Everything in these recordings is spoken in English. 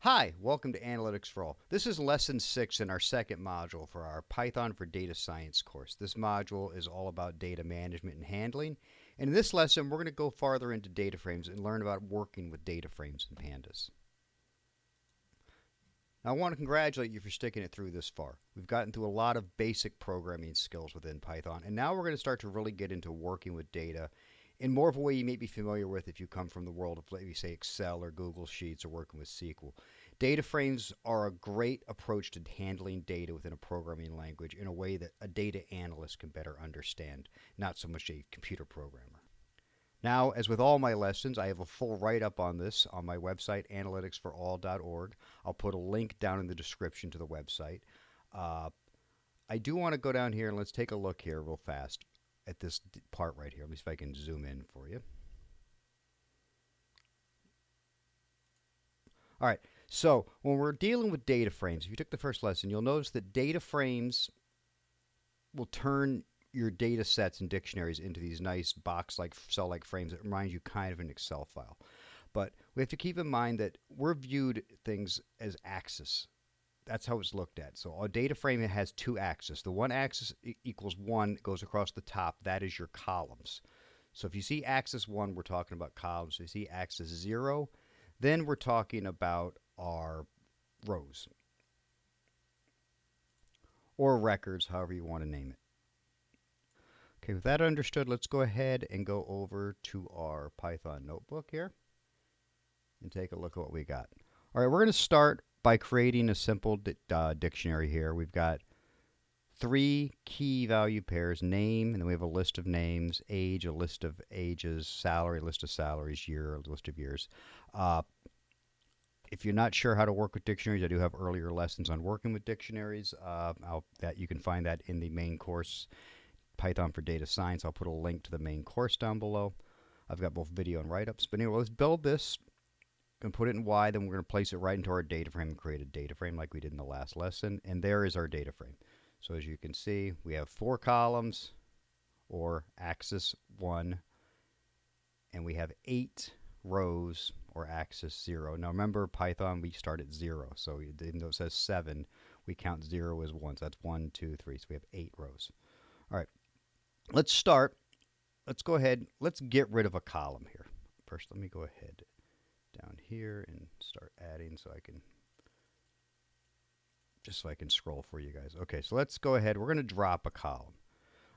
Hi, welcome to Analytics for All. This is lesson 6 in our second module for our Python for Data Science course. This module is all about data management and handling. And in this lesson, we're going to go farther into DataFrames and learn about working with DataFrames and pandas. Now, I want to congratulate you for sticking it through this far. We've gotten through a lot of basic programming skills within Python, and now we're going to start to really get into working with data in more of a way you may be familiar with if you come from the world of, maybe say, Excel or Google Sheets or working with SQL. Data frames are a great approach to handling data within a programming language in a way that a data analyst can better understand, not so much a computer programmer. Now, as with all my lessons, I have a full write-up on this on my website, analyticsforall.org. I'll put a link down in the description to the website. I do want to go down here and let's take a look here real fast at this part right here. Let me see if I can zoom in for you. All right, so when we're dealing with data frames, if you took the first lesson, you'll notice that data frames will turn your data sets and dictionaries into these nice box-like, cell-like frames that remind you kind of an Excel file. But we have to keep in mind that we're viewed things as axis. That's how it's looked at. So a data frame has two axes. The one axis equals 1 goes across the top. That is your columns. So if you see axis 1, we're talking about columns. If you see axis 0, then we're talking about our rows or records, however you want to name it. Okay, with that understood, let's go ahead and go over to our Python notebook here and take a look at what we got. All right, we're going to start by creating a simple dictionary here. We've got 3 key value pairs, name, and then we have a list of names, age, a list of ages, salary, a list of salaries, year, a list of years. If you're not sure how to work with dictionaries, I do have earlier lessons on working with dictionaries. That you can find that in the main course, Python for Data Science. I'll put a link to the main course down below. I've got both video and write-ups. But anyway, let's build this and put it in Y. Then we're going to place it right into our data frame and create a data frame like we did in the last lesson. And there is our data frame. So as you can see, we have 4 columns, or axis 1, and we have 8 rows, or axis 0. Now remember, Python, we start at 0. So even though it says 7, we count 0 as 1. So that's 1, 2, 3. So we have 8 rows. All right. Let's start. Let's go ahead. Let's get rid of a column here. First, let me go ahead down here and start adding so I can scroll for you guys. Okay, so let's go ahead. We're going to drop a column.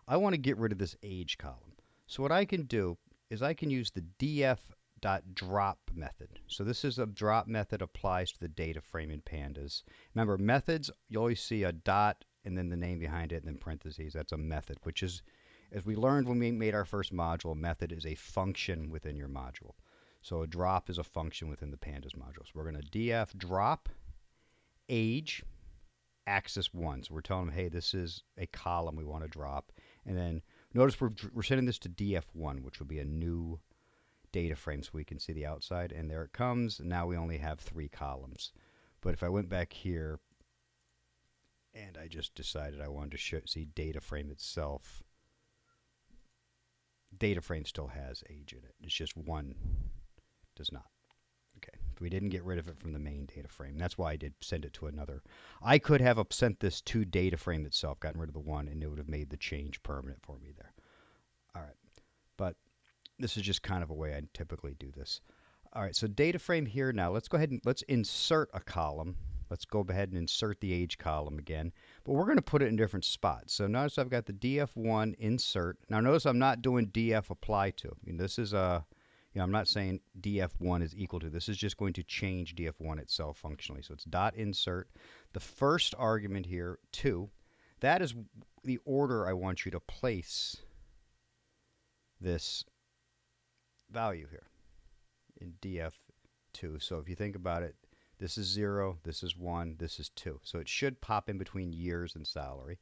I want to get rid of this age column. So what I can do is I can use the df.drop method. So this is a drop method applies to the data frame in pandas. Remember, methods, you always see a dot and then the name behind it and then parentheses. That's a method, which is, as we learned when we made our first module, a method is a function within your module. So a drop is a function within the pandas module. So we're going to df drop age axis 1. So we're telling them, hey, this is a column we want to drop. And then notice we're sending this to df1, which will be a new data frame so we can see the outside. And there it comes. Now we only have 3 columns. But if I went back here and I just decided I wanted to see data frame itself, data frame still has age in it. It's just 1 does not. Okay, we didn't get rid of it from the main data frame. That's why I did send it to another. I could have sent this to data frame itself, gotten rid of the 1, and it would have made the change permanent for me there. All right, but this is just kind of a way I typically do this. All right, so data frame here now. Let's go ahead and let's insert a column. Let's go ahead and insert the age column again. But we're going to put it in different spots. So notice I've got the df1 insert. Now notice I'm not doing df apply to. I mean, this is a... I'm not saying df1 is equal to. This is just going to change df1 itself functionally. So it's dot insert. The first argument here, 2, that is the order I want you to place this value here in df2. So if you think about it, this is 0, this is 1, this is 2. So it should pop in between years and salary.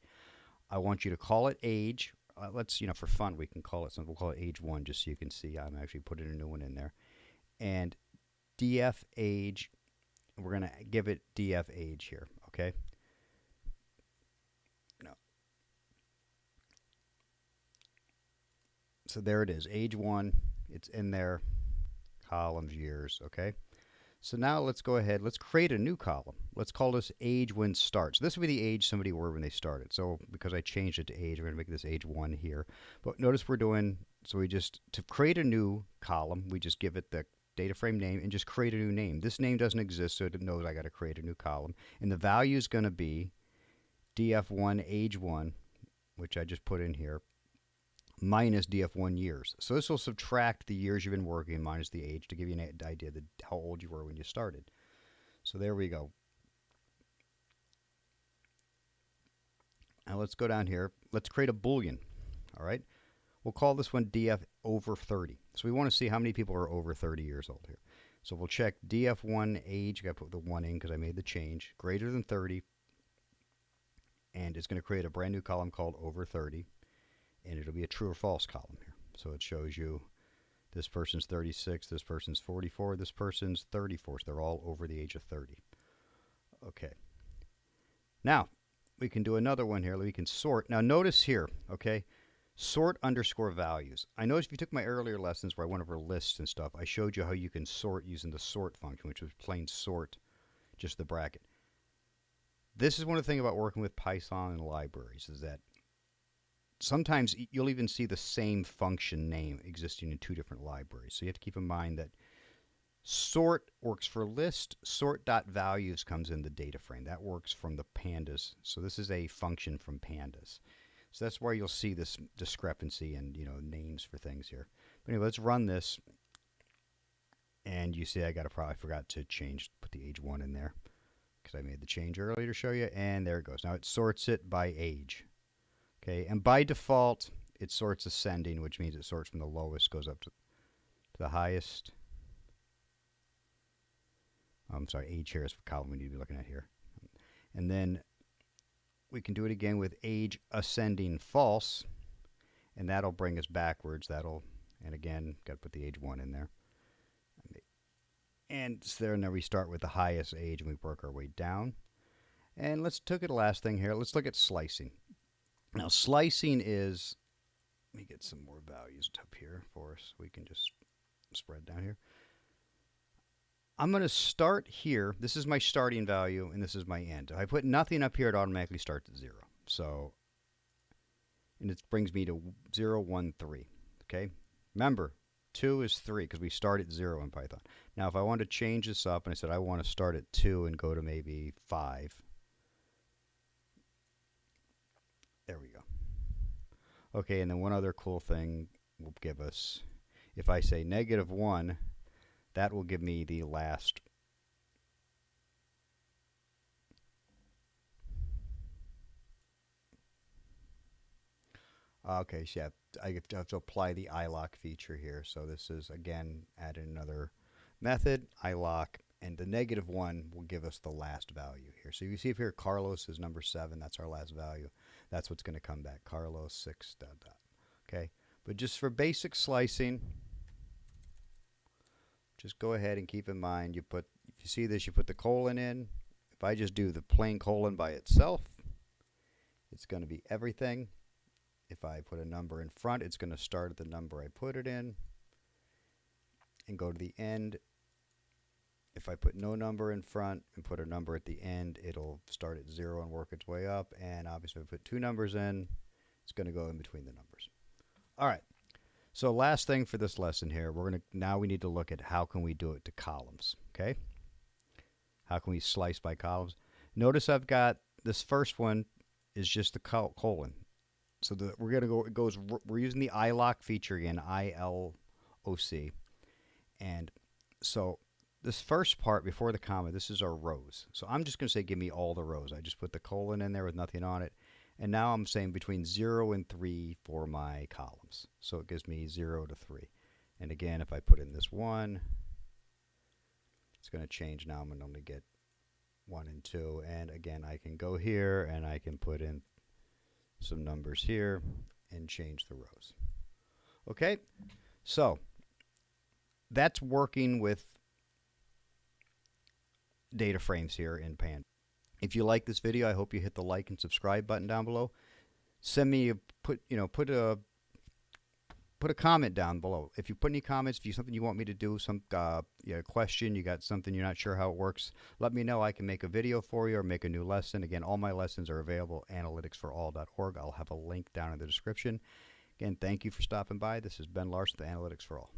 I want you to call it age. Let's, for fun, we can call it something. We'll call it age 1 just so you can see I'm actually putting a new one in there. And df age, we're going to give it df age here, okay? No. So there it is, age 1. It's in there, columns, years, okay? So now let's go ahead. Let's create a new column. Let's call this age when starts. This would be the age somebody were when they started. So because I changed it to age, we're going to make this age 1 here. But notice we're doing, so we just, to create a new column, we just give it the data frame name and just create a new name. This name doesn't exist, so it knows I got to create a new column. And the value is going to be df1 age 1, which I just put in here, minus df1 years. So this will subtract the years you've been working minus the age to give you an idea of how old you were when you started. So there we go. Now let's go down here. Let's create a Boolean. All right. We'll call this one df over 30. So we want to see how many people are over 30 years old here. So we'll check df1 age. Got to put the 1 in because I made the change. Greater than 30. And it's going to create a brand new column called over 30. And it'll be a true or false column here. So it shows you this person's 36, this person's 44, this person's 34. So they're all over the age of 30. Okay. Now, we can do another one here. We can sort. Now, notice here, okay, sort underscore values. I noticed if you took my earlier lessons where I went over lists and stuff, I showed you how you can sort using the sort function, which was plain sort, just the bracket. This is one of the things about working with Python and libraries is that sometimes you'll even see the same function name existing in 2 different libraries. So you have to keep in mind that sort works for list, sort.values comes in the data frame. That works from the pandas. So this is a function from pandas. So that's where you'll see this discrepancy and names for things here. But anyway, let's run this. And you see I probably forgot to put the age 1 in there because I made the change earlier to show you. And there it goes. Now it sorts it by age. Okay, and by default, it sorts ascending, which means it sorts from the lowest, goes up to the highest. I'm sorry, age here is the column we need to be looking at here. And then we can do it again with age ascending false, and that'll bring us backwards. And again, got to put the age 1 in there. And then we start with the highest age, and we work our way down. And let's look at the last thing here. Let's look at slicing. Now, slicing is, let me get some more values up here for us. We can just spread down here. I'm going to start here. This is my starting value, and this is my end. If I put nothing up here, it automatically starts at 0. So, and it brings me to 0, 1, 3. Okay? Remember, 2 is 3 because we start at 0 in Python. Now, if I want to change this up, and I said I want to start at 2 and go to maybe 5. There we go. Okay, and then one other cool thing will give us, if I say -1, that will give me the last. Okay, so yeah, I have to apply the iLock feature here. So this is, again, add another method, iLock, and the -1 will give us the last value here. So you see if here Carlos is number 7, that's our last value. That's what's going to come back, Carlos 6, ... Okay, but just for basic slicing, just go ahead and keep in mind, if you see this, you put the colon in. If I just do the plain colon by itself, it's going to be everything. If I put a number in front, it's going to start at the number I put it in and go to the end. If I put no number in front and put a number at the end, it'll start at 0 and work its way up. And obviously, if I put 2 numbers in, it's going to go in between the numbers. All right. So last thing for this lesson here, now we need to look at how can we do it to columns. Okay. How can we slice by columns? Notice I've got this first one is just the colon. So we're going to go. We're using the iLock feature again, ILOC, and so this first part before the comma, this is our rows. So I'm just going to say give me all the rows. I just put the colon in there with nothing on it. And now I'm saying between 0 and 3 for my columns. So it gives me 0 to 3. And again, if I put in this 1, it's going to change now. I'm going to only get 1 and 2. And again, I can go here and I can put in some numbers here and change the rows. Okay, so that's working with DataFrames here in Panda. If you like this video, I hope you hit the like and subscribe button down below. Send me put a put a comment down below. If you put any comments, if you something you want me to do, some question, you got something you're not sure how it works, let me know. I can make a video for you or make a new lesson. Again, all my lessons are available at analyticsforall.org. I'll have a link down in the description. Again, thank you for stopping by. This is Ben Larson with Analytics for All.